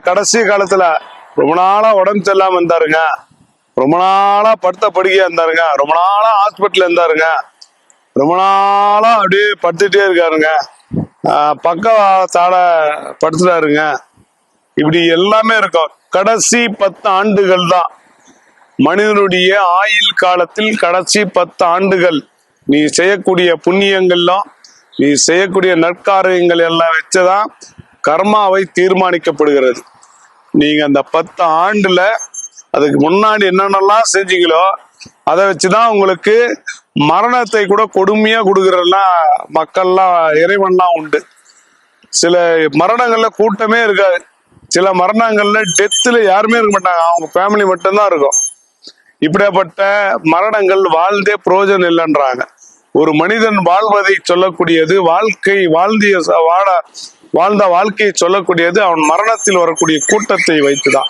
கடைசி காலத்துல ரொம்ப நாளா உடம்பு சரியில்லாம இருந்தாருங்க, ரொம்ப நாளா படுத்த படுக்கையா இருந்தாருங்க, ரொம்ப நாளா ஹாஸ்பிட்டல் இருந்தாருங்க, ரொம்ப நாளா அப்படியே படுத்துட்டே இருக்காருங்க, பக்கத்தால படுத்துட்டாருங்க, இப்படி எல்லாமே இருக்கும். கடைசி 10 ஆண்டுகள் தான் மனிதனுடைய ஆயுள் காலத்தில். கடைசி 10 ஆண்டுகள் நீ செய்யக்கூடிய புண்ணியங்கள்லாம், நீ செய்யக்கூடிய நற்காரியங்கள் எல்லாம் வச்சுதான் கர்மாவை தீர்மானிக்கப்படுகிறது. நீங்க அந்த 10 ஆண்டுல அதுக்கு முன்னாடி என்னென்னலாம் செஞ்சீங்களோ அதை வச்சுதான் உங்களுக்கு மரணத்தை கூட கொடுமையா கொடுக்கறதுலாம் மக்கள்லாம் இறைவன்லாம் உண்டு. சில மரணங்கள்ல கூட்டமே இருக்காது, சில மரணங்கள்ல டெத்துல யாருமே இருக்க மாட்டாங்க, அவங்க ஃபேமிலி மட்டும்தான் இருக்கும். இப்படிப்பட்ட மரணங்கள் வாழ்ந்தே பிரயோஜனம் இல்லைன்றாங்க. ஒரு மனிதன் வாழ்வதை சொல்லக்கூடியது, வாழ்க்கை வாழ்ந்த வாழ்க்கையை சொல்லக்கூடியது அவன் மரணத்தில் வரக்கூடிய கூட்டத்தை வைத்துதான்.